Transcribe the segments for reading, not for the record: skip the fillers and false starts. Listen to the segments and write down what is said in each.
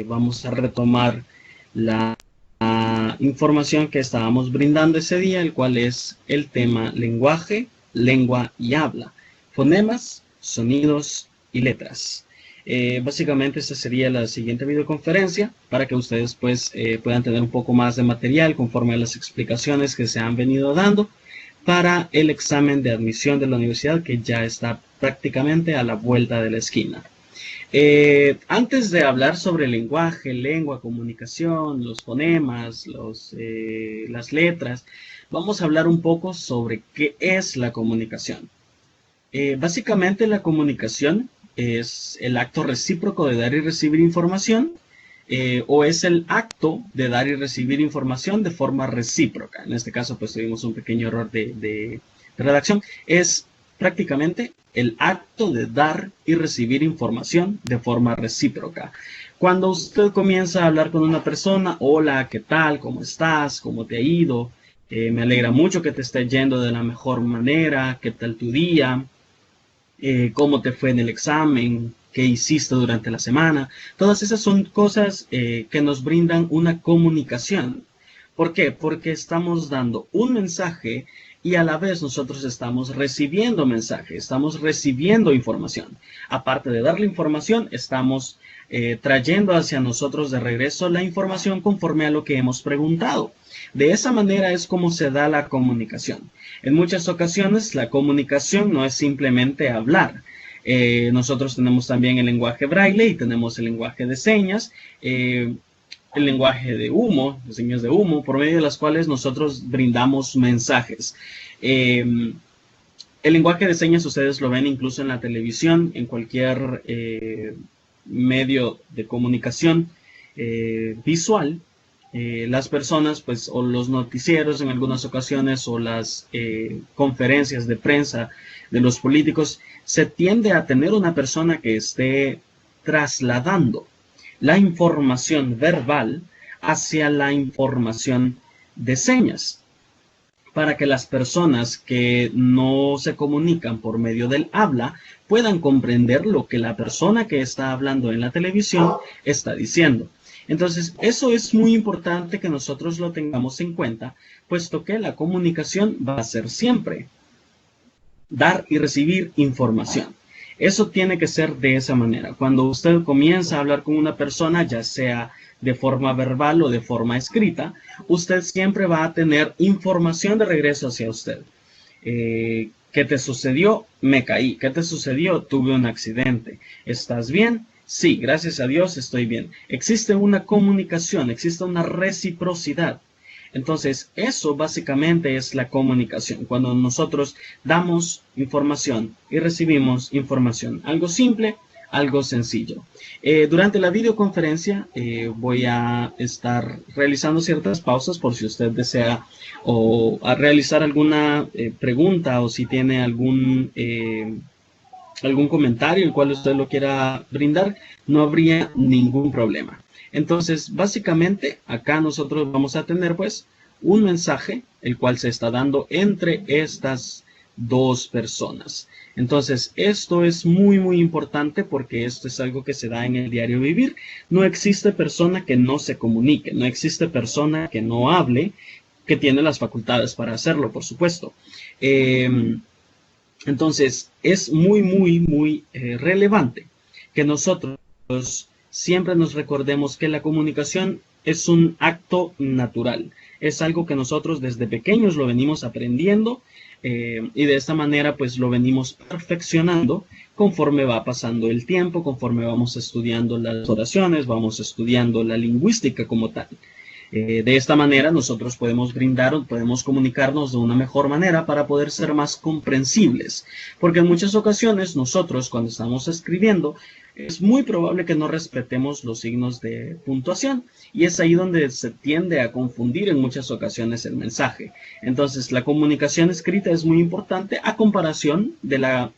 Vamos a retomar la información que estábamos brindando ese día, el cual es el tema lenguaje, lengua y habla, fonemas, sonidos y letras. Básicamente esta sería la siguiente videoconferencia para que ustedes pues puedan tener un poco más de material conforme a las explicaciones que se han venido dando para el examen de admisión de la universidad, que ya está prácticamente a la vuelta de la esquina. Antes de hablar sobre lenguaje, lengua, comunicación, los fonemas, las letras, vamos a hablar un poco sobre qué es la comunicación. Básicamente la comunicación es el acto recíproco de dar y recibir información, o es el acto de dar y recibir información de forma recíproca. En este caso pues tuvimos un pequeño error de redacción. Es prácticamente el acto de dar y recibir información de forma recíproca. Cuando usted comienza a hablar con una persona, hola, ¿qué tal? ¿Cómo estás? ¿Cómo te ha ido? Me alegra mucho que te esté yendo de la mejor manera. ¿Qué tal tu día? ¿Cómo te fue en el examen? ¿Qué hiciste durante la semana? Todas esas son cosas que nos brindan una comunicación. ¿Por qué? Porque estamos dando un mensaje y a la vez nosotros estamos recibiendo mensaje, estamos recibiendo información. Aparte de darle información, estamos trayendo hacia nosotros de regreso la información conforme a lo que hemos preguntado. De esa manera es como se da la comunicación. En muchas ocasiones la comunicación no es simplemente hablar. Nosotros tenemos también el lenguaje braille y tenemos el lenguaje de señas. El lenguaje de humo, de señas de humo, por medio de las cuales nosotros brindamos mensajes. El lenguaje de señas ustedes lo ven incluso en la televisión, en cualquier medio de comunicación visual. Las personas, pues, o los noticieros en algunas ocasiones, o las conferencias de prensa de los políticos, se tiende a tener una persona que esté trasladando la información verbal hacia la información de señas, para que las personas que no se comunican por medio del habla puedan comprender lo que la persona que está hablando en la televisión está diciendo. Entonces, eso es muy importante que nosotros lo tengamos en cuenta, puesto que la comunicación va a ser siempre dar y recibir información. Eso tiene que ser de esa manera. Cuando usted comienza a hablar con una persona, ya sea de forma verbal o de forma escrita, usted siempre va a tener información de regreso hacia usted. ¿Qué te sucedió? Me caí. ¿Qué te sucedió? Tuve un accidente. ¿Estás bien? Sí, gracias a Dios estoy bien. Existe una comunicación, existe una reciprocidad. Entonces, eso básicamente es la comunicación, cuando nosotros damos información y recibimos información. Algo simple, algo sencillo. Durante la videoconferencia voy a estar realizando ciertas pausas por si usted desea o a realizar alguna pregunta, o si tiene algún comentario el cual usted lo quiera brindar, no habría ningún problema. Entonces, básicamente, acá nosotros vamos a tener pues un mensaje, el cual se está dando entre estas dos personas. Entonces, esto es muy, muy importante, porque esto es algo que se da en el diario vivir. No existe persona que no se comunique, no existe persona que no hable, que tiene las facultades para hacerlo, por supuesto. Entonces, es muy, muy, muy relevante que nosotros siempre nos recordemos que la comunicación es un acto natural. Es algo que nosotros desde pequeños lo venimos aprendiendo, y de esta manera pues lo venimos perfeccionando conforme va pasando el tiempo, conforme vamos estudiando las oraciones, vamos estudiando la lingüística como tal. De esta manera nosotros podemos brindar o podemos comunicarnos de una mejor manera para poder ser más comprensibles, porque en muchas ocasiones nosotros, cuando estamos escribiendo, es muy probable que no respetemos los signos de puntuación, y es ahí donde se tiende a confundir en muchas ocasiones el mensaje. Entonces, la comunicación escrita es muy importante a comparación de la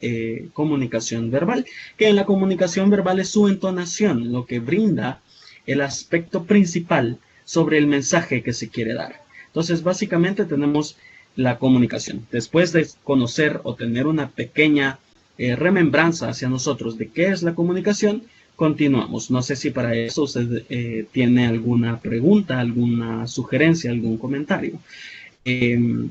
comunicación verbal, que en la comunicación verbal es su entonación lo que brinda el aspecto principal sobre el mensaje que se quiere dar. Entonces, básicamente tenemos la comunicación. Después de conocer o tener una pequeña remembranza hacia nosotros de qué es la comunicación, continuamos. No sé si para eso usted tiene alguna pregunta, alguna sugerencia, algún comentario.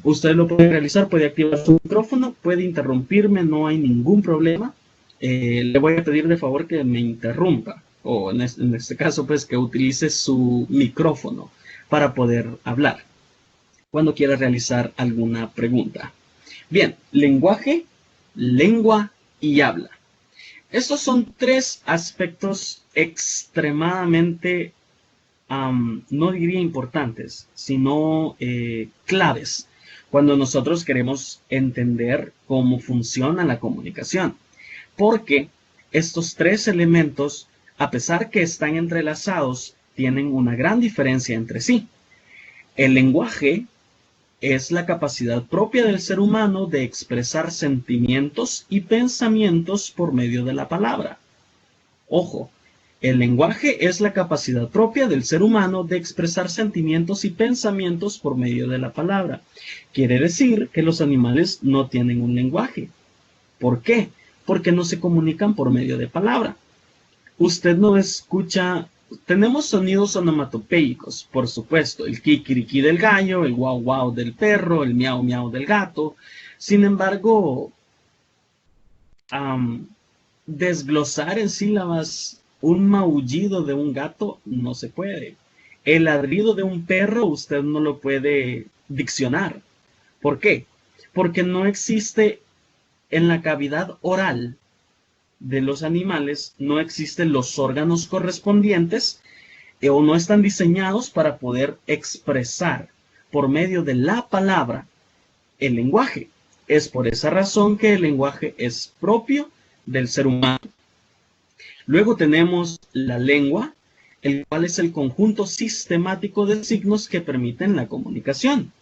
Usted lo puede realizar, puede activar su micrófono, puede interrumpirme, no hay ningún problema. Le voy a pedir de favor que me interrumpa, o en este caso, pues, que utilice su micrófono para poder hablar cuando quiera realizar alguna pregunta. Bien, lenguaje, lengua y habla. Estos son tres aspectos extremadamente, no diría importantes, sino claves cuando nosotros queremos entender cómo funciona la comunicación. Porque estos tres elementos, a pesar que están entrelazados, tienen una gran diferencia entre sí. El lenguaje es la capacidad propia del ser humano de expresar sentimientos y pensamientos por medio de la palabra. Ojo, el lenguaje es la capacidad propia del ser humano de expresar sentimientos y pensamientos por medio de la palabra. Quiere decir que los animales no tienen un lenguaje. ¿Por qué? Porque no se comunican por medio de palabra. Usted no escucha. Tenemos sonidos onomatopéicos, por supuesto, el kikiriki del gallo, el guau guau del perro, el miau miau del gato. Sin embargo, desglosar en sílabas un maullido de un gato no se puede. El ladrido de un perro usted no lo puede diccionar. ¿Por qué? Porque no existe en la cavidad oral de los animales, no existen los órganos correspondientes o no están diseñados para poder expresar por medio de la palabra el lenguaje. Es por esa razón que el lenguaje es propio del ser humano. Luego tenemos la lengua, el cual es el conjunto sistemático de signos que permiten la comunicación.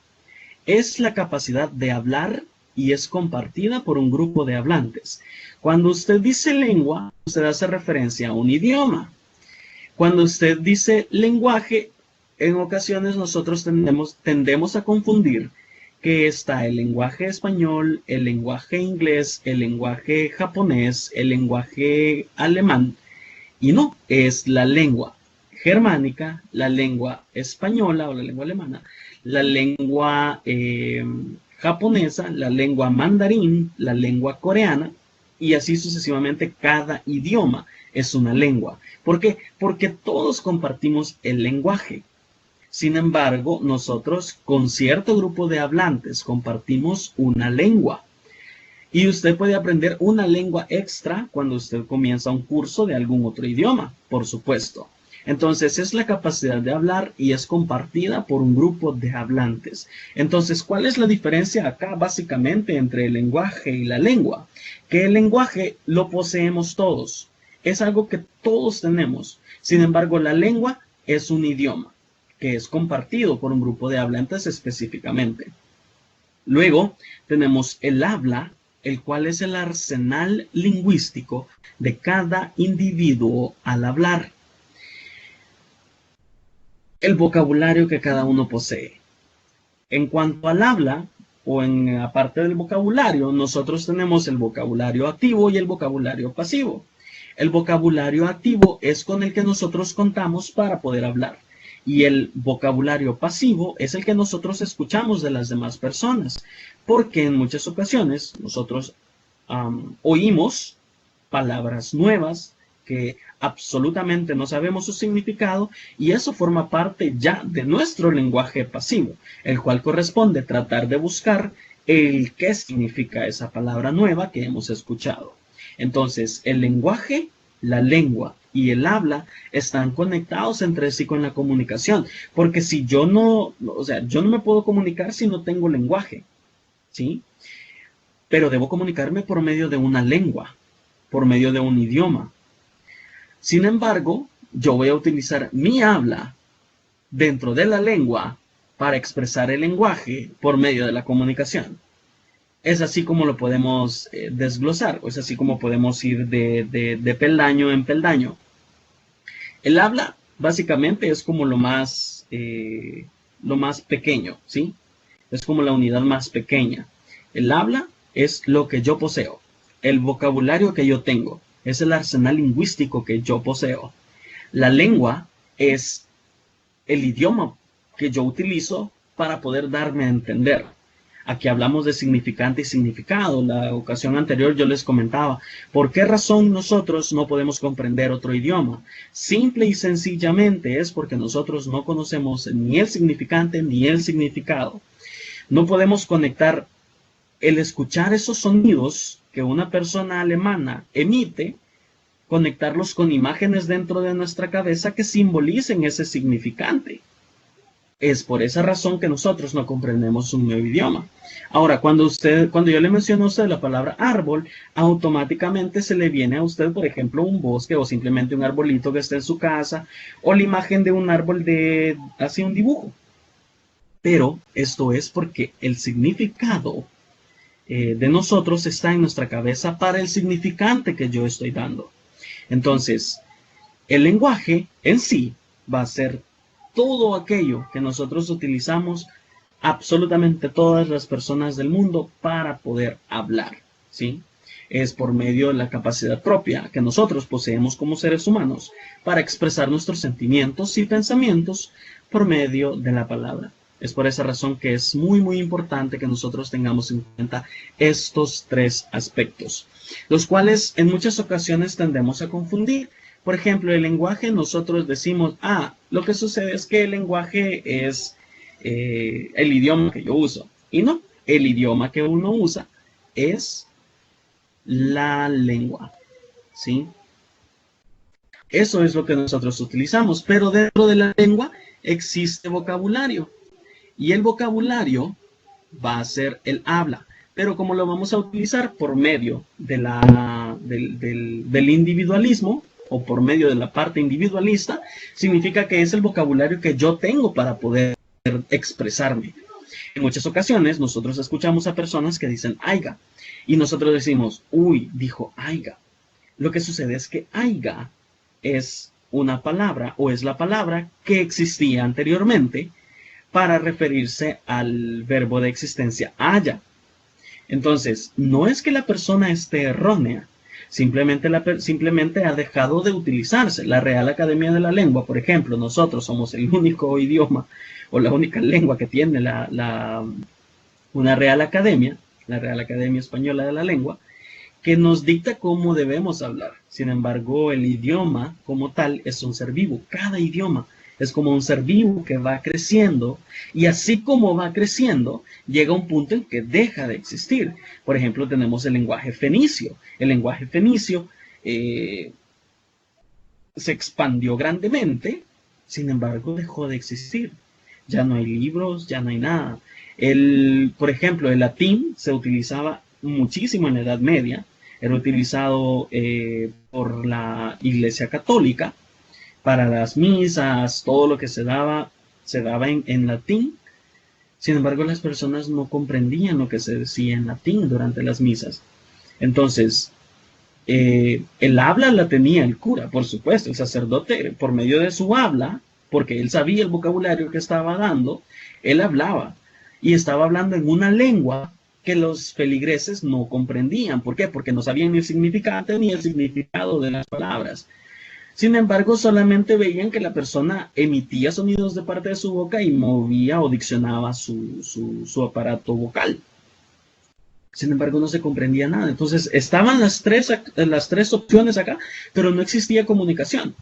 Es la capacidad de hablar y es compartida por un grupo de hablantes. Cuando usted dice lengua, usted hace referencia a un idioma. Cuando usted dice lenguaje, en ocasiones nosotros tendemos a confundir que está el lenguaje español, el lenguaje inglés, el lenguaje japonés, el lenguaje alemán, y no, es la lengua germánica, la lengua española o la lengua alemana, la lengua japonesa, la lengua mandarín, la lengua coreana, y así sucesivamente. Cada idioma es una lengua. ¿Por qué? Porque todos compartimos el lenguaje. Sin embargo, nosotros con cierto grupo de hablantes compartimos una lengua. Y usted puede aprender una lengua extra cuando usted comienza un curso de algún otro idioma, por supuesto. Entonces es la capacidad de hablar y es compartida por un grupo de hablantes. Entonces, ¿cuál es la diferencia acá básicamente entre el lenguaje y la lengua? Que el lenguaje lo poseemos todos. Es algo que todos tenemos. Sin embargo, la lengua es un idioma que es compartido por un grupo de hablantes específicamente. Luego tenemos el habla, el cual es el arsenal lingüístico de cada individuo al hablar. El vocabulario que cada uno posee. En cuanto al habla, o en la parte del vocabulario, nosotros tenemos el vocabulario activo y el vocabulario pasivo. El vocabulario activo es con el que nosotros contamos para poder hablar. Y el vocabulario pasivo es el que nosotros escuchamos de las demás personas. Porque en muchas ocasiones nosotros oímos palabras nuevas que absolutamente no sabemos su significado, y eso forma parte ya de nuestro lenguaje pasivo, el cual corresponde tratar de buscar el qué significa esa palabra nueva que hemos escuchado. Entonces, el lenguaje, la lengua y el habla están conectados entre sí con la comunicación, porque si yo no me puedo comunicar si no tengo lenguaje, ¿sí? Pero debo comunicarme por medio de una lengua, por medio de un idioma. Sin embargo, yo voy a utilizar mi habla dentro de la lengua para expresar el lenguaje por medio de la comunicación. Es así como lo podemos desglosar, o es así como podemos ir de peldaño en peldaño. El habla básicamente es como lo más pequeño, ¿sí? Es como la unidad más pequeña. El habla es lo que yo poseo, el vocabulario que yo tengo. es el arsenal lingüístico que yo poseo. La lengua es el idioma que yo utilizo para poder darme a entender. Aquí hablamos de significante y significado. La ocasión anterior yo les comentaba, ¿por qué razón nosotros no podemos comprender otro idioma? Simple y sencillamente es porque nosotros no conocemos ni el significante ni el significado. No podemos conectar el escuchar esos sonidos que una persona alemana emite, conectarlos con imágenes dentro de nuestra cabeza que simbolicen ese significante. Es por esa razón que nosotros no comprendemos un nuevo idioma. Ahora, cuando yo le menciono a usted la palabra árbol, automáticamente se le viene a usted, por ejemplo, un bosque o simplemente un arbolito que esté en su casa o la imagen de un árbol así un dibujo. Pero esto es porque el significado de nosotros está en nuestra cabeza para el significante que yo estoy dando. Entonces, el lenguaje en sí va a ser todo aquello que nosotros utilizamos, absolutamente todas las personas del mundo, para poder hablar, ¿sí? Es por medio de la capacidad propia que nosotros poseemos como seres humanos para expresar nuestros sentimientos y pensamientos por medio de la palabra. Es por esa razón que es muy, muy importante que nosotros tengamos en cuenta estos tres aspectos, los cuales en muchas ocasiones tendemos a confundir. Por ejemplo, el lenguaje, nosotros decimos, lo que sucede es que el lenguaje es el idioma que yo uso. Y no, el idioma que uno usa es la lengua, ¿sí? Eso es lo que nosotros utilizamos, pero dentro de la lengua existe vocabulario. Y el vocabulario va a ser el habla. Pero como lo vamos a utilizar por medio de del individualismo, o por medio de la parte individualista, significa que es el vocabulario que yo tengo para poder expresarme. En muchas ocasiones nosotros escuchamos a personas que dicen aiga y nosotros decimos, uy, dijo aiga. Lo que sucede es que aiga es una palabra o es la palabra que existía anteriormente para referirse al verbo de existencia haya. Entonces, no es que la persona esté errónea, simplemente ha dejado de utilizarse. La Real Academia de la Lengua, por ejemplo, nosotros somos el único idioma o la única lengua que tiene una Real Academia, la Real Academia Española de la Lengua, que nos dicta cómo debemos hablar. Sin embargo, el idioma como tal es un ser vivo. Cada idioma es como un ser vivo que va creciendo y así como va creciendo, llega un punto en que deja de existir. Por ejemplo, tenemos el lenguaje fenicio. El lenguaje fenicio se expandió grandemente, sin embargo, dejó de existir. Ya no hay libros, ya no hay nada. Por ejemplo, el latín se utilizaba muchísimo en la Edad Media. Era utilizado por la Iglesia Católica para las misas, todo lo que se daba en latín. Sin embargo, las personas no comprendían lo que se decía en latín durante las misas. Entonces, el habla la tenía el cura, por supuesto, el sacerdote, por medio de su habla, porque él sabía el vocabulario que estaba dando, él hablaba y estaba hablando en una lengua que los feligreses no comprendían. ¿Por qué? Porque no sabían ni el significante ni el significado de las palabras. Sin embargo, solamente veían que la persona emitía sonidos de parte de su boca y movía o diccionaba su aparato vocal. Sin embargo, no se comprendía nada. Entonces, estaban las tres opciones acá, pero no existía comunicación.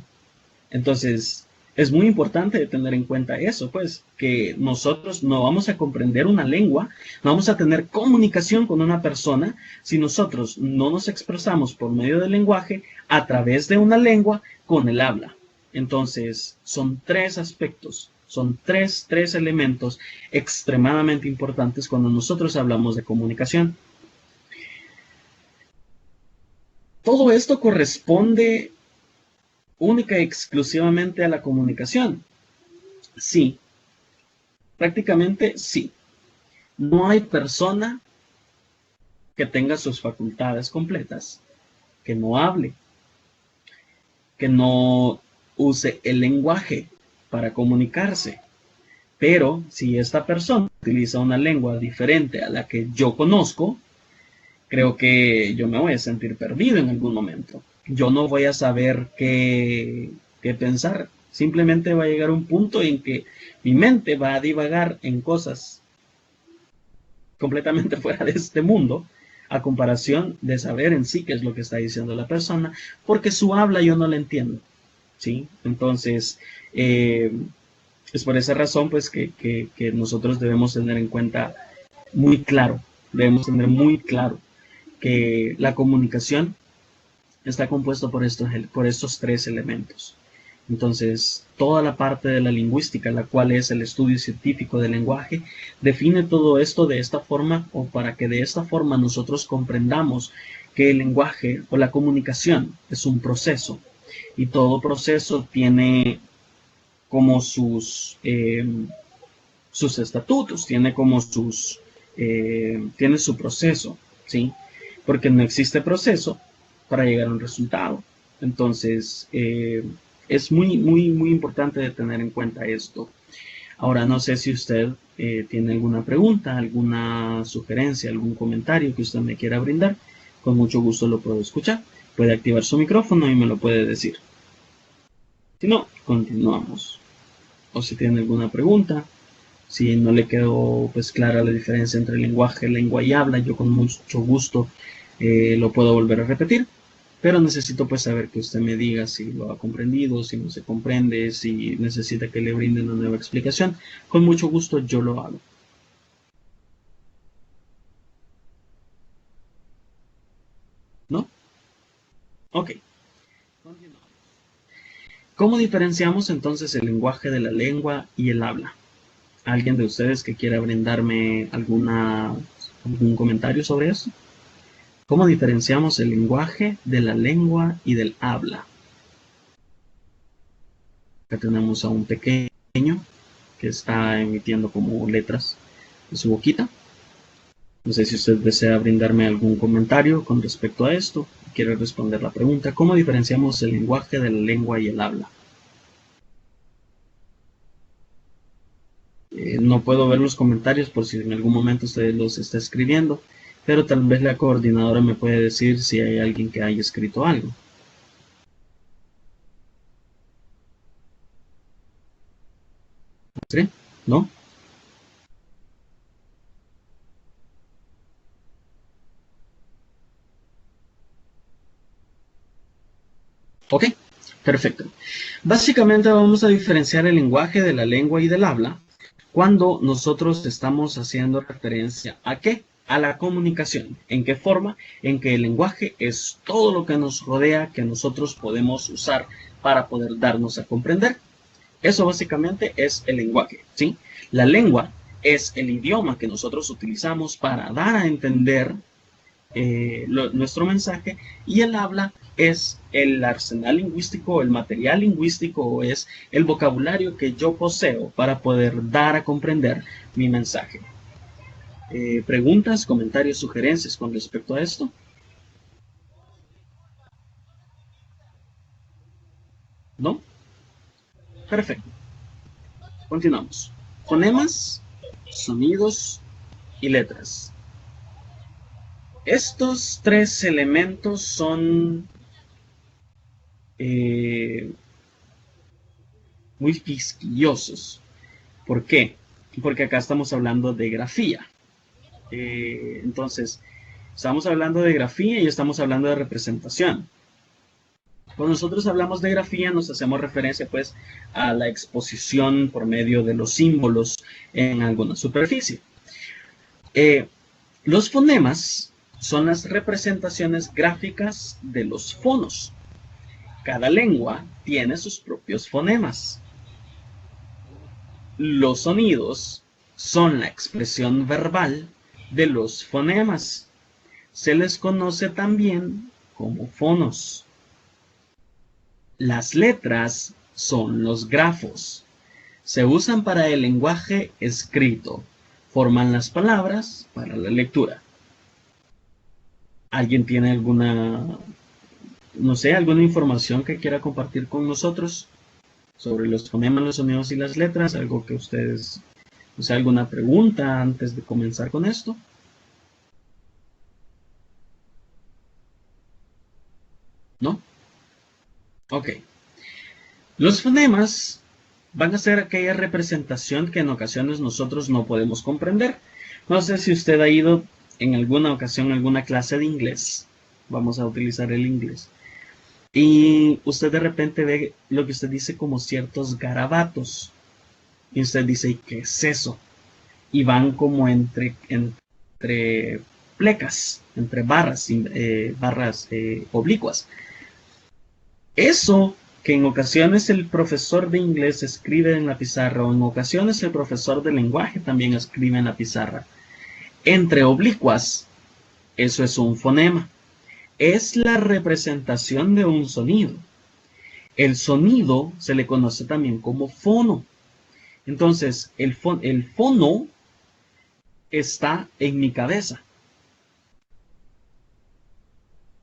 Entonces, es muy importante tener en cuenta eso, pues, que nosotros no vamos a comprender una lengua, no vamos a tener comunicación con una persona si nosotros no nos expresamos por medio del lenguaje a través de una lengua con el habla. Entonces, son tres aspectos, son tres elementos extremadamente importantes cuando nosotros hablamos de comunicación. Todo esto corresponde única y exclusivamente a la comunicación. Sí, prácticamente sí. No hay persona que tenga sus facultades completas, que no hable, que no use el lenguaje para comunicarse. Pero si esta persona utiliza una lengua diferente a la que yo conozco, creo que yo me voy a sentir perdido en algún momento. yo no voy a saber qué pensar. Simplemente va a llegar un punto en que mi mente va a divagar en cosas completamente fuera de este mundo, a comparación de saber en sí qué es lo que está diciendo la persona, porque su habla yo no la entiendo, ¿sí? Entonces, es por esa razón pues que nosotros debemos tener en cuenta muy claro, debemos tener muy claro que la comunicación está compuesto por estos tres elementos. Entonces, toda la parte de la lingüística, la cual es el estudio científico del lenguaje, define todo esto de esta forma o para que de esta forma nosotros comprendamos que el lenguaje o la comunicación es un proceso y todo proceso tiene como sus estatutos, tiene como tiene su proceso, ¿sí? Porque no existe proceso para llegar a un resultado. Entonces, es muy importante de tener en cuenta esto. Ahora, no sé si usted tiene alguna pregunta, alguna sugerencia, algún comentario que usted me quiera brindar. Con mucho gusto lo puedo escuchar. Puede activar su micrófono y me lo puede decir. Si no, continuamos. O si tiene alguna pregunta, si no le quedó pues clara la diferencia entre lenguaje, lengua y habla, yo con mucho gusto lo puedo volver a repetir, pero necesito pues saber que usted me diga si lo ha comprendido, si no se comprende, si necesita que le brinde una nueva explicación. Con mucho gusto yo lo hago. ¿No? Ok. Continuamos. ¿Cómo diferenciamos entonces el lenguaje de la lengua y el habla? ¿Alguien de ustedes que quiera brindarme algún comentario sobre eso? ¿Cómo diferenciamos el lenguaje de la lengua y del habla? Acá tenemos a un pequeño que está emitiendo como letras de su boquita. No sé si usted desea brindarme algún comentario con respecto a esto. Quiere responder la pregunta, ¿cómo diferenciamos el lenguaje de la lengua y el habla? No puedo ver los comentarios por si en algún momento usted los está escribiendo, pero tal vez la coordinadora me puede decir si hay alguien que haya escrito algo. ¿Sí? ¿No? Ok, perfecto. Básicamente vamos a diferenciar el lenguaje de la lengua y del habla cuando nosotros estamos haciendo referencia a qué? A la comunicación. ¿En qué forma? En que el lenguaje es todo lo que nos rodea que nosotros podemos usar para poder darnos a comprender. Eso básicamente es el lenguaje, ¿sí? La lengua es el idioma que nosotros utilizamos para dar a entender nuestro mensaje, y el habla es el arsenal lingüístico, el material lingüístico, o es el vocabulario que yo poseo para poder dar a comprender mi mensaje. ¿Preguntas, comentarios, sugerencias con respecto a esto? ¿No? Perfecto. Continuamos. Fonemas, sonidos y letras. Estos tres elementos son eh, muy quisquillosos. ¿Por qué? Porque acá estamos hablando de grafía. Entonces, estamos hablando de grafía y estamos hablando de representación. Cuando nosotros hablamos de grafía, nos hacemos referencia pues a la exposición por medio de los símbolos en alguna superficie. Eh, los fonemas son las representaciones gráficas de los fonos. Cada lengua tiene sus propios fonemas. Los sonidos son la expresión verbal de los fonemas. Se les conoce también como fonos. Las letras son los grafos. Se usan para el lenguaje escrito. Forman las palabras para la lectura. ¿Alguien tiene alguna, no sé, alguna información que quiera compartir con nosotros sobre los fonemas, los sonidos y las letras? Algo que ustedes, o sea, alguna pregunta antes de comenzar con esto. ¿No? Ok. Los fonemas van a ser aquella representación que en ocasiones nosotros no podemos comprender. No sé si usted ha ido en alguna ocasión a alguna clase de inglés. Vamos a utilizar el inglés. Y usted de repente ve lo que usted dice como ciertos garabatos. Y usted dice, ¿qué es eso? Y van como entre plecas, entre barras, barras oblicuas. Eso que en ocasiones el profesor de inglés escribe en la pizarra, o en ocasiones el profesor de lenguaje también escribe en la pizarra, entre oblicuas, eso es un fonema. Es la representación de un sonido. El sonido se le conoce también como fono. Entonces, el fono está en mi cabeza.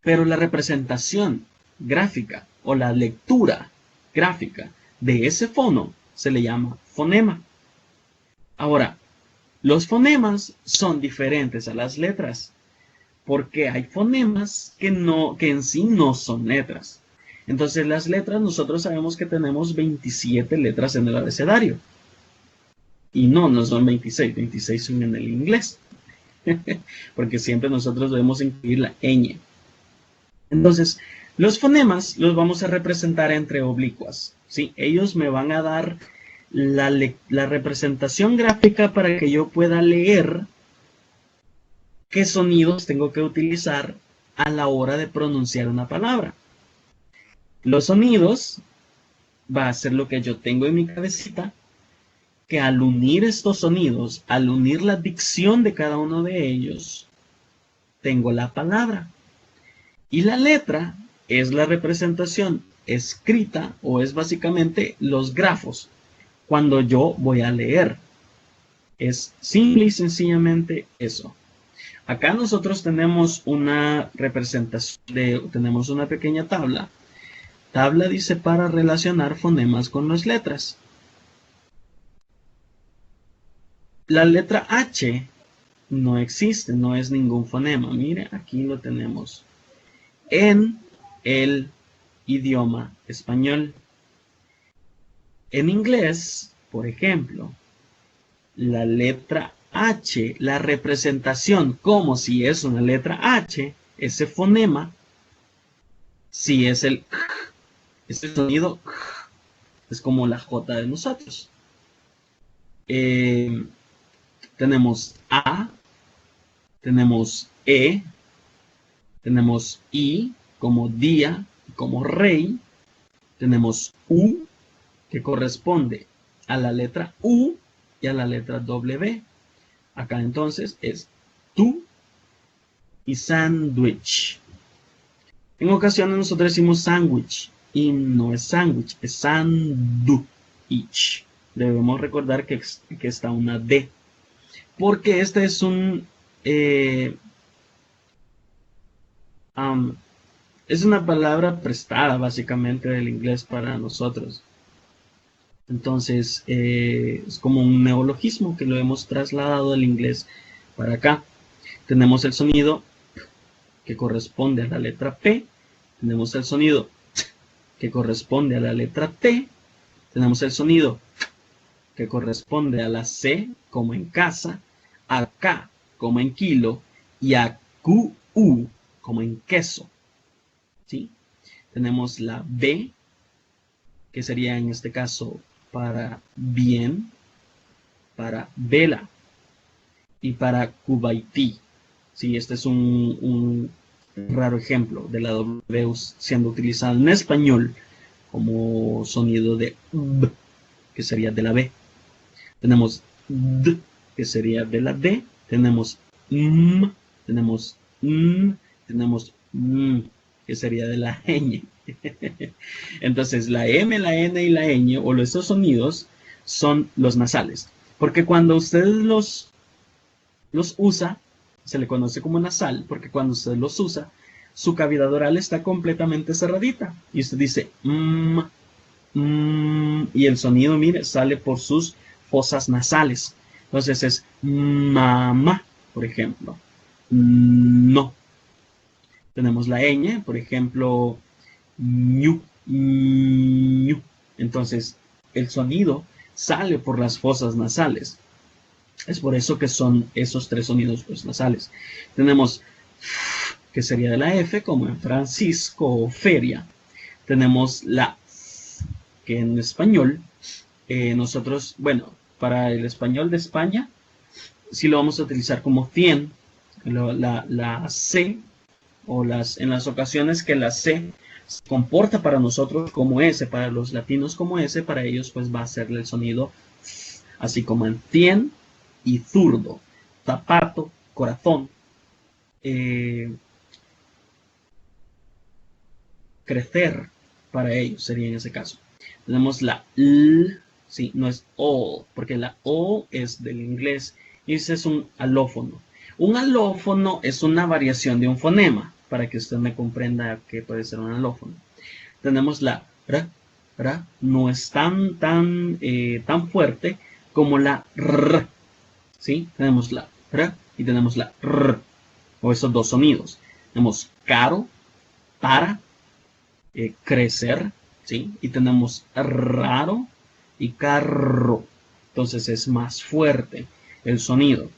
Pero la representación gráfica o la lectura gráfica de ese fono se le llama fonema. Ahora, los fonemas son diferentes a las letras porque hay fonemas que en sí no son letras. Entonces las letras, nosotros sabemos que tenemos 27 letras en el abecedario. Y no son 26, 26 son en el inglés. Porque siempre nosotros debemos incluir la ñ. Entonces, los fonemas los vamos a representar entre oblicuas, ¿sí? Ellos me van a dar la representación gráfica para que yo pueda leer qué sonidos tengo que utilizar a la hora de pronunciar una palabra. Los sonidos va a ser lo que yo tengo en mi cabecita, que al unir estos sonidos, al unir la dicción de cada uno de ellos, tengo la palabra. Y la letra es la representación escrita, o es básicamente los grafos cuando yo voy a leer. Es simple y sencillamente eso. Acá nosotros tenemos una representación, tenemos una pequeña tabla. Tabla dice para relacionar fonemas con las letras. La letra H no existe, no es ningún fonema. Mire, aquí lo tenemos. En el idioma español. En inglés, por ejemplo, la letra H, la representación como si es una letra H, ese fonema, si es ese sonido, es como la J de nosotros. Tenemos A, tenemos E, tenemos I como día, como rey. Tenemos U, que corresponde a la letra U y a la letra W. Acá entonces es tú y sándwich. En ocasiones nosotros decimos sándwich y no es sándwich, es sándwich. Debemos recordar que está una D. Porque este es es una palabra prestada básicamente del inglés para nosotros. Entonces es como un neologismo que lo hemos trasladado del inglés para acá. Tenemos el sonido que corresponde a la letra P. Tenemos el sonido que corresponde a la letra T. Tenemos el sonido que corresponde a la C como en casa, a K como en kilo y a QU como en queso. ¿Sí? Tenemos la B, que sería en este caso para bien, para vela y para Kuwaití. ¿Sí? Este es un raro ejemplo de la W siendo utilizada en español como sonido de B, que sería de la B. Tenemos D, que sería de la D. Tenemos M, tenemos N, tenemos M, que sería de la ñ. Entonces la M, la N y la ñ, o esos sonidos, son los nasales. Porque cuando usted los usa, se le conoce como nasal, porque cuando usted los usa, su cavidad oral está completamente cerradita. Y usted dice, y el sonido, mire, sale por sus fosas nasales. Entonces es mamá, por ejemplo. No. Tenemos la ñ, por ejemplo, ñu, ñu. Entonces, el sonido sale por las fosas nasales. Es por eso que son esos tres sonidos pues, nasales. Tenemos que sería de la F, como en Francisco o feria. Tenemos la que en español, nosotros, bueno, para el español de España, sí lo vamos a utilizar como 100. La C, o en las ocasiones que la C se comporta para nosotros como S, para los latinos como S, para ellos pues va a ser el sonido así como en 100 y zurdo, zapato, corazón, crecer para ellos sería en ese caso. Tenemos la L, sí, no es O, porque la O es del inglés y ese es un alófono. Un alófono es una variación de un fonema, para que usted me comprenda que puede ser un alófono. Tenemos la R, no es tan fuerte como la R, ¿sí? Tenemos la R y tenemos la R, o esos dos sonidos. Tenemos caro, para, crecer, ¿sí? Y tenemos raro y carro. Entonces es más fuerte el sonido.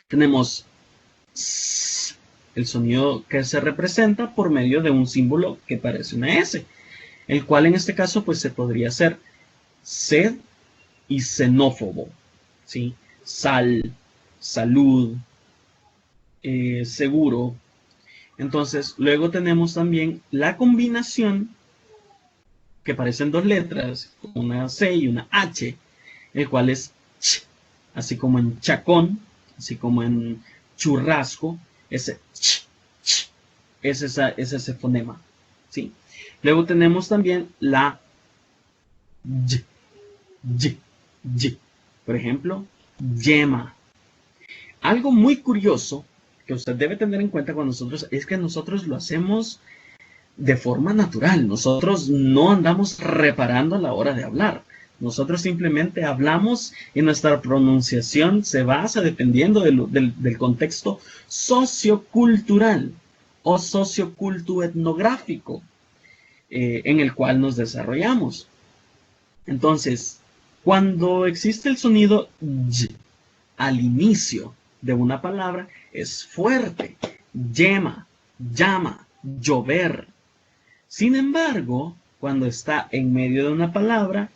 Tenemos el sonido que se representa por medio de un símbolo que parece una S, el cual en este caso pues se podría hacer sed y xenófobo, ¿sí? Sal, salud, seguro. Entonces luego tenemos también la combinación que parecen dos letras, una C y una H, el cual es ch, así como en chacón, así como en churrasco, ese ch, ch, es ese fonema, ¿sí? Luego tenemos también la y, y. Por ejemplo, yema. Algo muy curioso que usted debe tener en cuenta con nosotros es que nosotros lo hacemos de forma natural. Nosotros no andamos reparando a la hora de hablar. Nosotros simplemente hablamos y nuestra pronunciación se basa dependiendo del contexto sociocultural o sociocultoetnográfico en el cual nos desarrollamos. Entonces, cuando existe el sonido y al inicio de una palabra, es fuerte. Yema, llama, llover. Sin embargo, cuando está en medio de una palabra,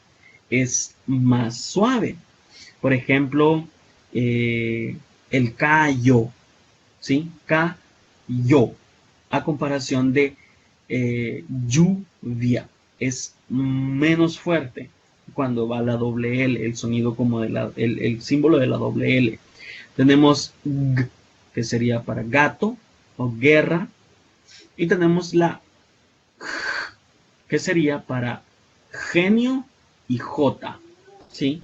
es más suave. Por ejemplo, el callo, ¿sí? Callo, a comparación de lluvia, es menos fuerte cuando va la doble L, el sonido como el símbolo de la doble L. Tenemos G, que sería para gato o guerra, y tenemos la J, que sería para genio y J, ¿sí?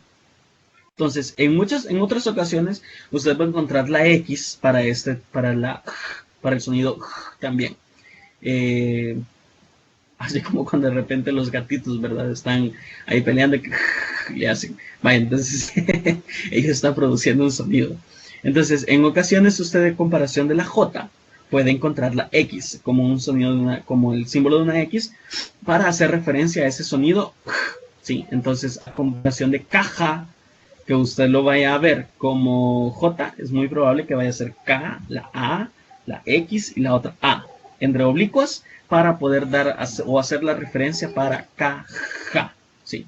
Entonces, en otras ocasiones, usted va a encontrar la X para el sonido también. Así como cuando de repente los gatitos, ¿verdad? Están ahí peleando y hacen. Vaya, entonces ellos están produciendo un sonido. Entonces, en ocasiones usted en comparación de la J puede encontrar la X como un sonido como el símbolo de una X para hacer referencia a ese sonido. Sí, entonces a comparación de caja, que usted lo vaya a ver como J, es muy probable que vaya a ser K, la A, la X y la otra A, entre oblicuas, para poder dar o hacer la referencia para caja, ¿sí?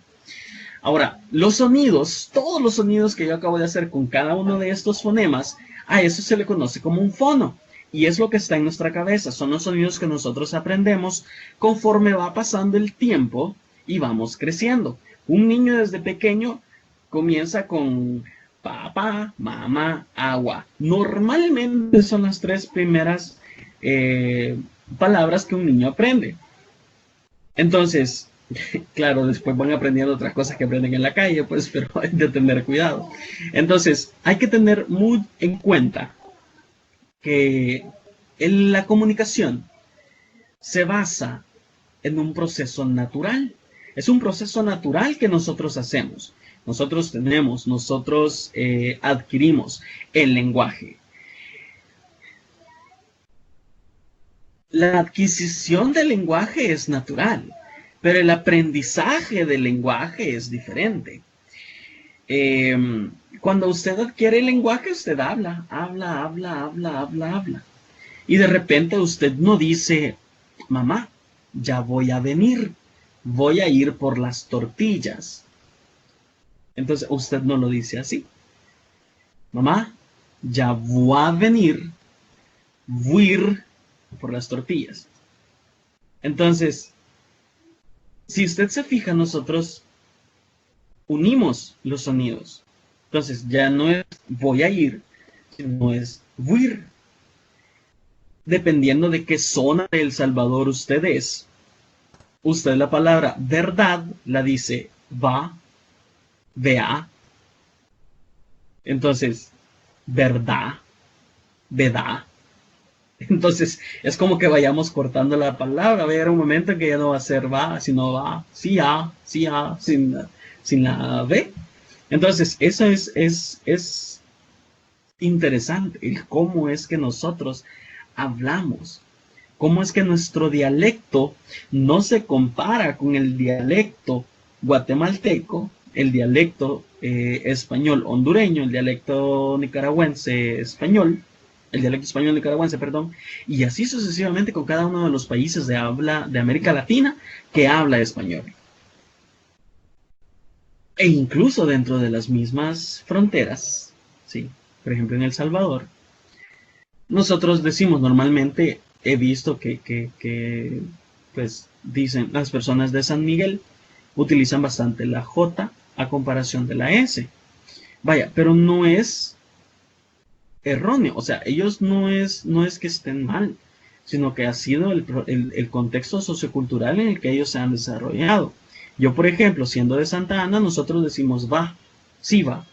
Ahora, los sonidos, todos los sonidos que yo acabo de hacer con cada uno de estos fonemas, a eso se le conoce como un fono. Y es lo que está en nuestra cabeza. Son los sonidos que nosotros aprendemos conforme va pasando el tiempo y vamos creciendo. Un niño desde pequeño comienza con papá, mamá, agua. Normalmente son las tres primeras palabras que un niño aprende. Entonces, claro, después van aprendiendo otras cosas que aprenden en la calle, pues, pero hay que tener cuidado. Entonces, hay que tener muy en cuenta que la comunicación se basa en un proceso natural. Es un proceso natural que nosotros hacemos. Nosotros adquirimos el lenguaje. La adquisición del lenguaje es natural. pero el aprendizaje del lenguaje es diferente. Cuando usted adquiere el lenguaje, usted habla. Y de repente usted no dice, mamá, ya voy a venir, voy a ir por las tortillas. Entonces usted no lo dice así. Mamá, ya voy a venir, voy a ir por las tortillas. Entonces, si usted se fija, nosotros unimos los sonidos. Entonces, ya no es voy a ir, sino es voy a ir. Dependiendo de qué zona de El Salvador usted es, usted la palabra verdad la dice va, vea. Entonces, verdad, verdad. Entonces, es como que vayamos cortando la palabra. Va a llegar un momento en que ya no va a ser va, sino va, sí, a, sin la B. Entonces, eso es interesante, el cómo es que nosotros hablamos. Cómo es que nuestro dialecto no se compara con el dialecto guatemalteco, el dialecto español hondureño, el dialecto nicaragüense español, el dialecto español nicaragüense, perdón, y así sucesivamente con cada uno de los países de habla de América Latina que habla español. E incluso dentro de las mismas fronteras, ¿sí? Por ejemplo en El Salvador, nosotros decimos normalmente, he visto que pues dicen las personas de San Miguel utilizan bastante la J a comparación de la S. Vaya, pero no es erróneo, o sea, ellos no es que estén mal, sino que ha sido el contexto sociocultural en el que ellos se han desarrollado. Yo, por ejemplo, siendo de Santa Ana, nosotros decimos va, sí va,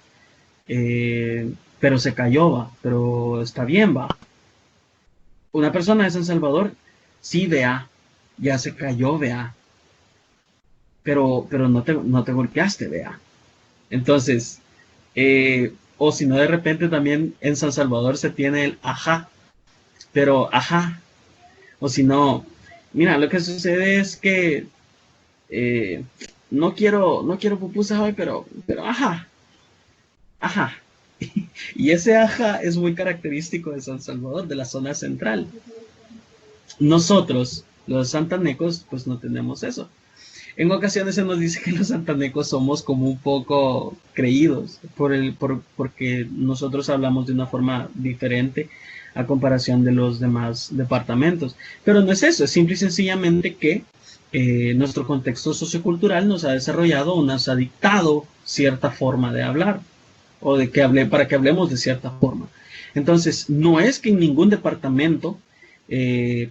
pero se cayó va, pero está bien va. Una persona de San Salvador, sí vea, ya se cayó vea, pero no te golpeaste vea. Entonces, o si no, de repente también en San Salvador se tiene el ajá, pero ajá, o si no, mira, lo que sucede es que no quiero pupusas hoy, pero ajá, ajá. Y ese ajá es muy característico de San Salvador, de la zona central. Nosotros, los santanecos, pues no tenemos eso. En ocasiones se nos dice que los santanecos somos como un poco creídos porque nosotros hablamos de una forma diferente a comparación de los demás departamentos. Pero no es eso, es simple y sencillamente que nuestro contexto sociocultural nos ha desarrollado o nos ha dictado cierta forma de hablar o para que hablemos de cierta forma. Entonces, no es que en ningún departamento,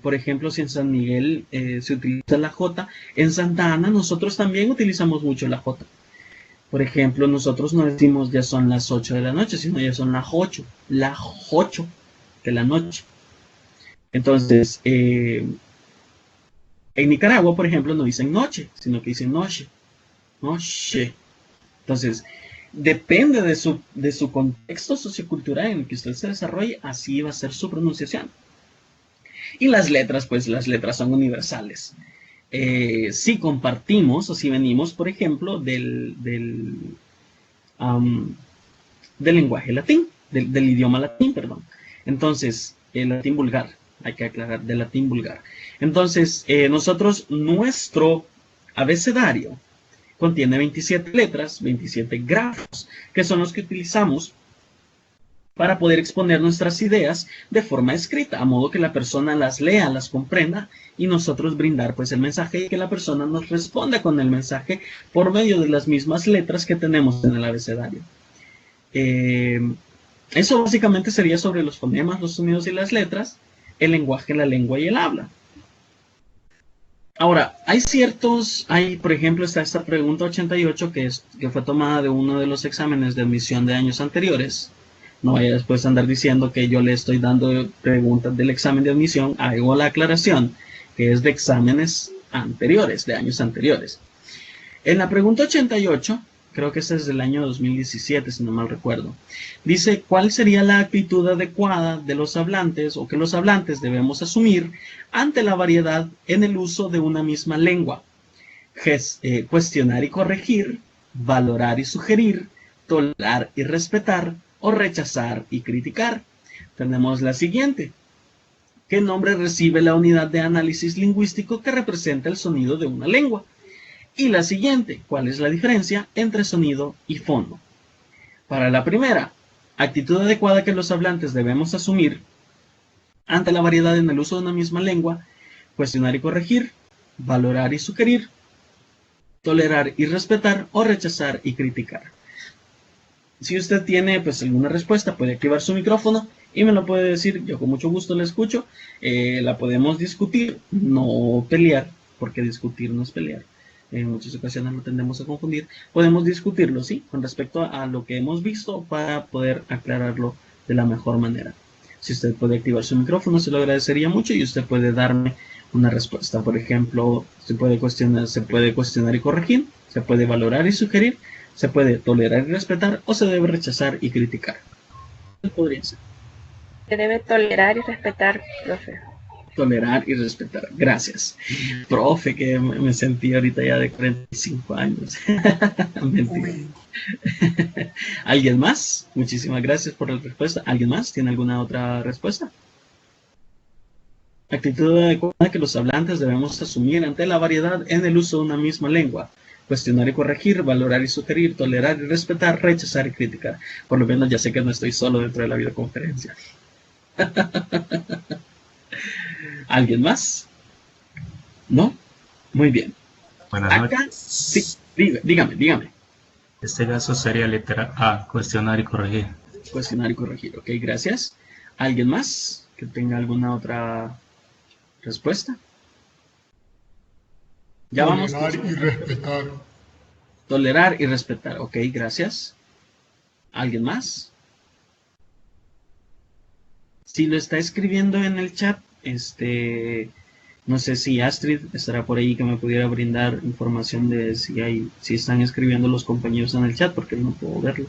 por ejemplo, si en San Miguel se utiliza la J, en Santa Ana nosotros también utilizamos mucho la J. Por ejemplo, nosotros no decimos ya son las 8 de la noche, sino ya son las 8 de la noche. Entonces, en Nicaragua, por ejemplo, no dicen noche, sino que dicen noche. Noche. Entonces, depende de su contexto sociocultural en el que usted se desarrolle, así va a ser su pronunciación. Y las letras, pues las letras son universales. Si compartimos o si venimos, por ejemplo, del lenguaje latín, del idioma latín, perdón. Entonces, el latín vulgar, hay que aclarar, del latín vulgar. Entonces, nosotros, nuestro abecedario contiene 27 letras, 27 grafos, que son los que utilizamos para poder exponer nuestras ideas de forma escrita, a modo que la persona las lea, las comprenda y nosotros brindar pues el mensaje y que la persona nos responda con el mensaje por medio de las mismas letras que tenemos en el abecedario. Eso básicamente sería sobre los fonemas, los sonidos y las letras, el lenguaje, la lengua y el habla. Ahora, por ejemplo, está esta pregunta 88 que fue tomada de uno de los exámenes de admisión de años anteriores. No vaya después a andar diciendo que yo le estoy dando preguntas del examen de admisión. Hago la aclaración que es de exámenes anteriores, de años anteriores. En la pregunta 88, creo que esta es del año 2017, si no mal recuerdo, dice, ¿cuál sería la actitud adecuada de los hablantes o que los hablantes debemos asumir ante la variedad en el uso de una misma lengua? cuestionar y corregir, valorar y sugerir, tolerar y respetar, o rechazar y criticar. Tenemos la siguiente. ¿Qué nombre recibe la unidad de análisis lingüístico que representa el sonido de una lengua? Y la siguiente, ¿cuál es la diferencia entre sonido y fono? Para la primera, actitud adecuada que los hablantes debemos asumir ante la variedad en el uso de una misma lengua: cuestionar y corregir, valorar y sugerir, tolerar y respetar, o rechazar y criticar. Si usted tiene pues alguna respuesta, puede activar su micrófono y me lo puede decir. Yo con mucho gusto la escucho. La podemos discutir, no pelear, porque discutir no es pelear. En muchas ocasiones lo tendemos a confundir. Podemos discutirlo, ¿sí?, con respecto a lo que hemos visto, para poder aclararlo de la mejor manera. Si usted puede activar su micrófono, se lo agradecería mucho, y usted puede darme una respuesta. Por ejemplo, se puede cuestionar y corregir, se puede valorar y sugerir, se puede tolerar y respetar, o se debe rechazar y criticar. ¿Qué podría ser? Se debe tolerar y respetar, profe. Tolerar y respetar. Gracias. Profe, que me sentí ahorita ya de 45 años. Mentira. ¿Alguien más? Muchísimas gracias por la respuesta. ¿Alguien más tiene alguna otra respuesta? Actitud adecuada que los hablantes debemos asumir ante la variedad en el uso de una misma lengua: cuestionar y corregir, valorar y sugerir, tolerar y respetar, rechazar y criticar. Por lo menos ya sé que no estoy solo dentro de la videoconferencia. ¿Alguien más? ¿No? Muy bien. Buenas Acá, noches. sí, dígame. En este caso sería letra A, cuestionar y corregir. Cuestionar y corregir, ok, gracias. ¿Alguien más que tenga alguna otra respuesta? Ya vamos. Tolerar y respetar. Tolerar y respetar, ok, gracias. ¿Alguien más? Si lo está escribiendo en el chat, no sé si Astrid estará por ahí, que me pudiera brindar información de si están escribiendo los compañeros en el chat, porque no puedo verlo.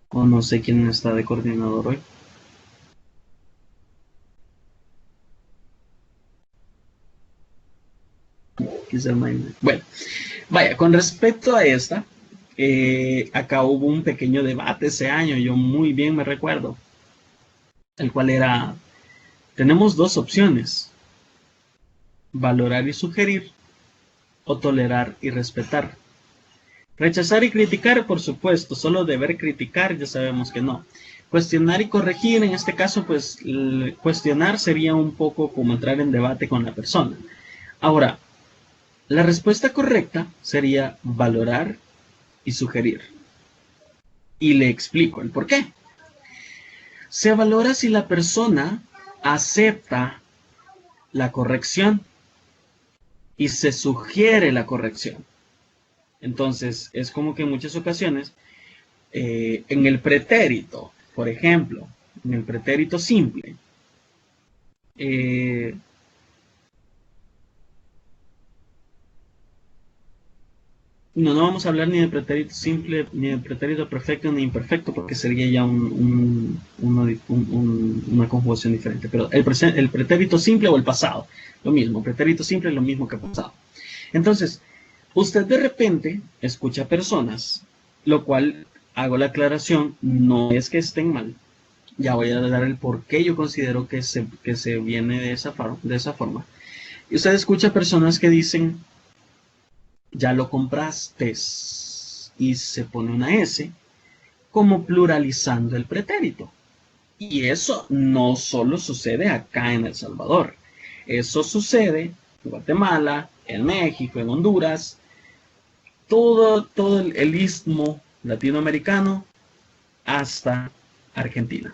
O no sé quién está de coordinador hoy. Bueno, vaya, con respecto a esta, acá hubo un pequeño debate ese año, yo muy bien me recuerdo, el cual era: tenemos dos opciones: valorar y sugerir, o tolerar y respetar. Rechazar y criticar, por supuesto, solo deber criticar ya sabemos que no. Cuestionar y corregir, en este caso, pues cuestionar sería un poco como entrar en debate con la persona. Ahora, la respuesta correcta sería valorar y sugerir. Y le explico el por qué. Se valora si la persona acepta la corrección y se sugiere la corrección. Entonces, es como que en muchas ocasiones, en el pretérito, por ejemplo, en el pretérito simple, no vamos a hablar ni de pretérito simple, ni de pretérito perfecto, ni imperfecto, porque sería ya una conjugación diferente. Pero el pretérito simple o el pasado, lo mismo. Pretérito simple es lo mismo que pasado. Entonces, usted de repente escucha personas, lo cual, hago la aclaración, no es que estén mal. Ya voy a dar el por qué yo considero que se viene de esa forma. Y usted escucha personas que dicen: ya lo compraste, y se pone una S, como pluralizando el pretérito. Y eso no solo sucede acá en El Salvador. Eso sucede en Guatemala, en México, en Honduras, todo el istmo latinoamericano, hasta Argentina.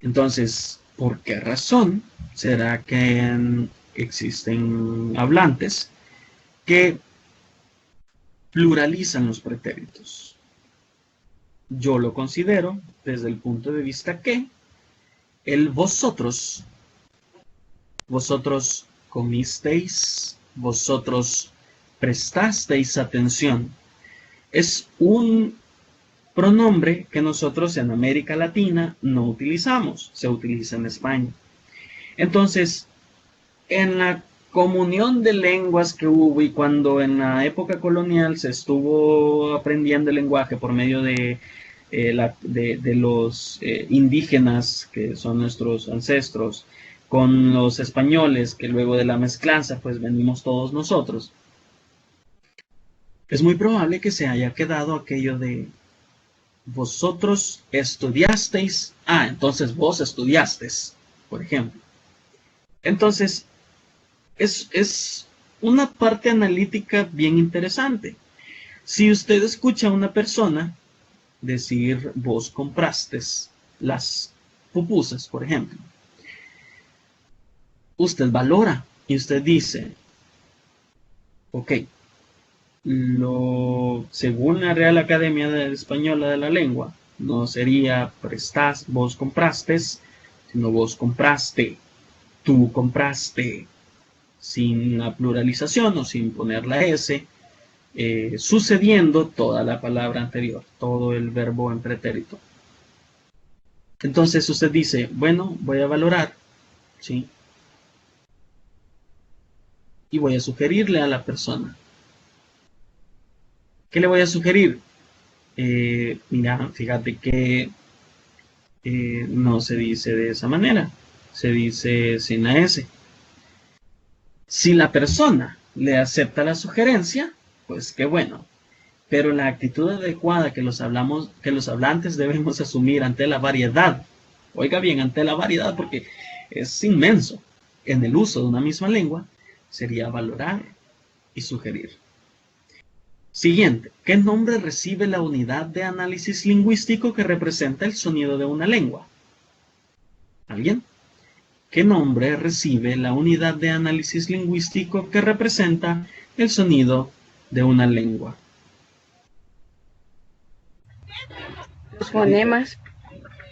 Entonces, ¿por qué razón será que existen hablantes que pluralizan los pretéritos? Yo lo considero desde el punto de vista que el vosotros comisteis, vosotros prestasteis atención, es un pronombre que nosotros en América Latina no utilizamos, se utiliza en España. Entonces, en la comunión de lenguas que hubo y cuando en la época colonial se estuvo aprendiendo el lenguaje por medio de los indígenas, que son nuestros ancestros, con los españoles, que luego de la mezclanza pues venimos todos nosotros, es muy probable que se haya quedado aquello de vosotros estudiasteis, entonces vos estudiasteis, por ejemplo. Entonces, es una parte analítica bien interesante. Si usted escucha a una persona decir vos comprasteis las pupusas, por ejemplo, usted valora y usted dice, ok, según la Real Academia Española de la Lengua, no sería prestás, vos comprasteis, sino vos compraste, tú compraste, sin la pluralización o sin poner la S, sucediendo toda la palabra anterior, todo el verbo en pretérito. Entonces usted dice, bueno, voy a valorar, ¿sí? Y voy a sugerirle a la persona. ¿Qué le voy a sugerir? Mira, fíjate que no se dice de esa manera, se dice sin la S. Si la persona le acepta la sugerencia, pues qué bueno. Pero la actitud adecuada que los hablantes debemos asumir ante la variedad, oiga bien, ante la variedad, porque es inmenso en el uso de una misma lengua, sería valorar y sugerir. Siguiente, ¿qué nombre recibe la unidad de análisis lingüístico que representa el sonido de una lengua? ¿Alguien? ¿Qué nombre recibe la unidad de análisis lingüístico que representa el sonido de una lengua? Los fonemas.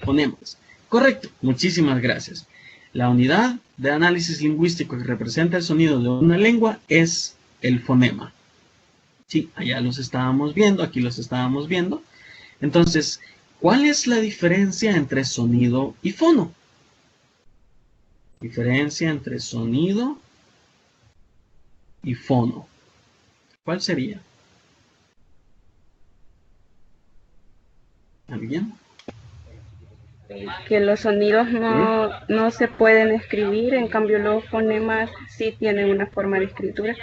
Fonemas. Correcto, muchísimas gracias. La unidad de análisis lingüístico que representa el sonido de una lengua es el fonema. Sí, allá los estábamos viendo, aquí los estábamos viendo. Entonces, ¿cuál es la diferencia entre sonido y fono? Diferencia entre sonido y fono. ¿Cuál sería? ¿Alguien? Que los sonidos no se pueden escribir, en cambio los fonemas sí tienen una forma de escritura.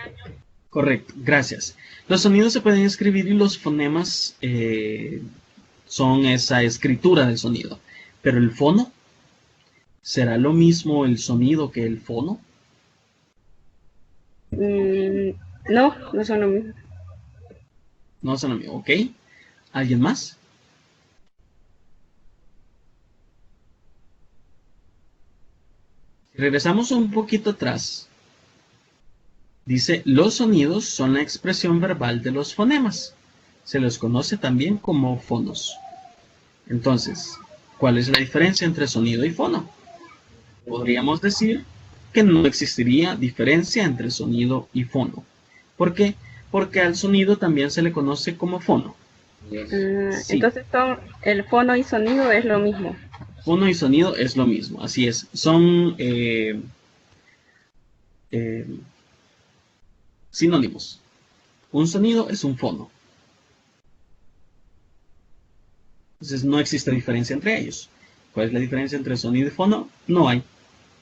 Correcto, gracias. Los sonidos se pueden escribir y los fonemas son esa escritura del sonido. Pero el fono, ¿será lo mismo el sonido que el fono? No, no son lo mismo. No son lo mismo, ¿ok? ¿Alguien más? Regresamos un poquito atrás. Dice, los sonidos son la expresión verbal de los fonemas. Se los conoce también como fonos. Entonces, ¿cuál es la diferencia entre sonido y fono? Podríamos decir que no existiría diferencia entre sonido y fono. ¿Por qué? Porque al sonido también se le conoce como fono. Sí. Entonces el fono y sonido es lo mismo. Fono y sonido es lo mismo, así es. Son sinónimos. Un sonido es un fono. Entonces no existe diferencia entre ellos. ¿Cuál es la diferencia entre sonido y fono? No hay,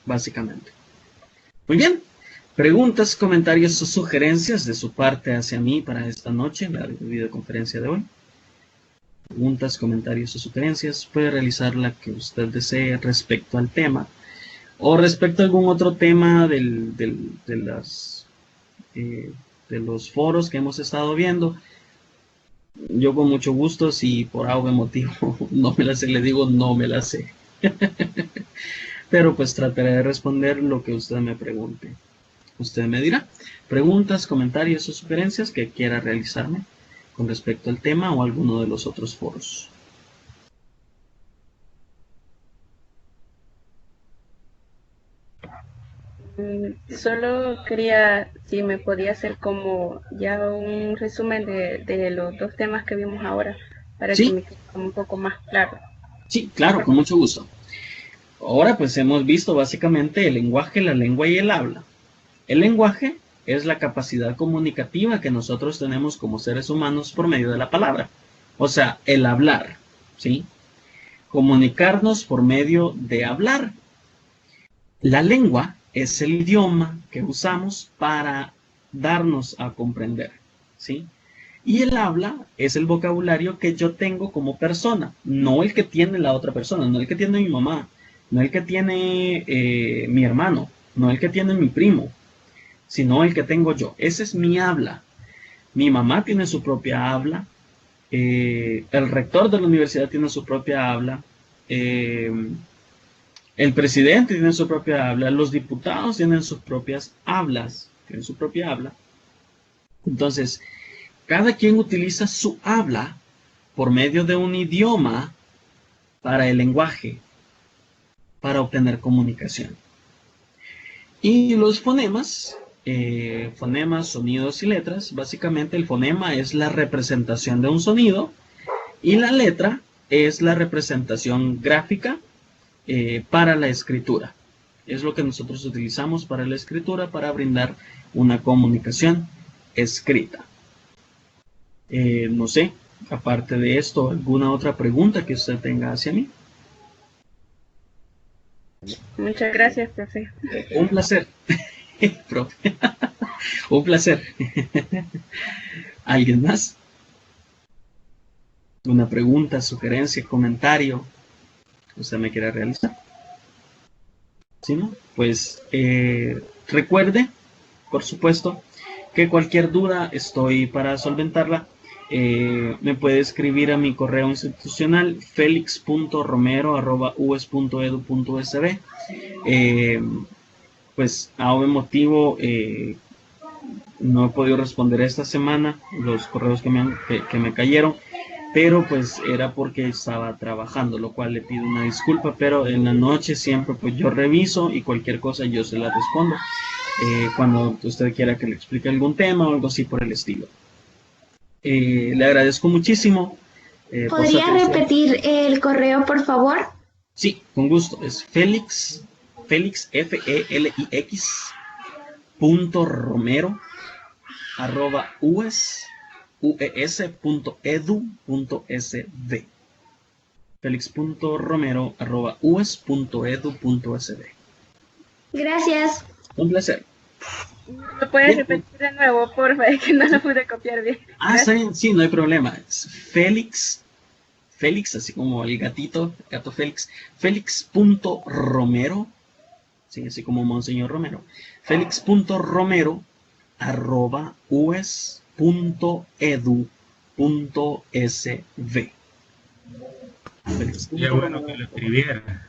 básicamente. Muy bien. Preguntas, comentarios o sugerencias de su parte hacia mí para esta noche, la videoconferencia de hoy. Preguntas, comentarios o sugerencias, puede realizar la que usted desee respecto al tema o respecto a algún otro tema de los foros que hemos estado viendo. Yo con mucho gusto, si por algún motivo no me la sé, le digo no me la sé. Pero pues trataré de responder lo que usted me pregunte. Usted me dirá preguntas, comentarios o sugerencias que quiera realizarme con respecto al tema o alguno de los otros foros. Solo quería, si me podía hacer como ya un resumen de los dos temas que vimos ahora, para ¿Sí? que me quede un poco más claro. Sí, claro, con mucho gusto. Ahora pues hemos visto básicamente el lenguaje, la lengua y el habla. El lenguaje es la capacidad comunicativa que nosotros tenemos como seres humanos por medio de la palabra. O sea, el hablar, ¿sí? Comunicarnos por medio de hablar. La lengua es el idioma que usamos para darnos a comprender, ¿sí? Y el habla es el vocabulario que yo tengo como persona, no el que tiene la otra persona, no el que tiene mi mamá, no el que tiene mi hermano, no el que tiene mi primo, sino el que tengo yo. Ese es mi habla. Mi mamá tiene su propia habla, el rector de la universidad tiene su propia habla, el presidente tiene su propia habla, los diputados tienen sus propias hablas, tienen su propia habla. Entonces, cada quien utiliza su habla por medio de un idioma para el lenguaje, para obtener comunicación. Y los fonemas, sonidos y letras, básicamente el fonema es la representación de un sonido y la letra es la representación gráfica para la escritura. Es lo que nosotros utilizamos para la escritura para brindar una comunicación escrita. No sé, aparte de esto, ¿alguna otra pregunta que usted tenga hacia mí? Muchas gracias, profe. Un placer, profe. Un placer. ¿Alguien más? ¿Una pregunta, sugerencia, comentario que usted me quiera realizar? ¿Sí, no? Pues recuerde, por supuesto, que cualquier duda estoy para solventarla. Me puede escribir a mi correo institucional felix.romero@us.edu.sb. Pues a un motivo no he podido responder esta semana los correos que me cayeron, pero pues era porque estaba trabajando, lo cual le pido una disculpa, pero en la noche siempre pues yo reviso y cualquier cosa yo se la respondo cuando usted quiera que le explique algún tema o algo así por el estilo. Le agradezco muchísimo. ¿Podría repetir el correo, por favor? Sí, con gusto. Es Felix, Felix, .romero @ues.edu.sb. Felix.romero@us.edu.sb. Gracias. Un placer. ¿Lo puedes repetir de nuevo, por favor? Que no lo pude copiar bien. Está bien, sí, no hay problema. Es Felix, así como el gatito, gato Félix, Felix.romero, sí, así como Monseñor Romero, Felix.romero@us.edu.sb. Sería bueno que lo escribiera.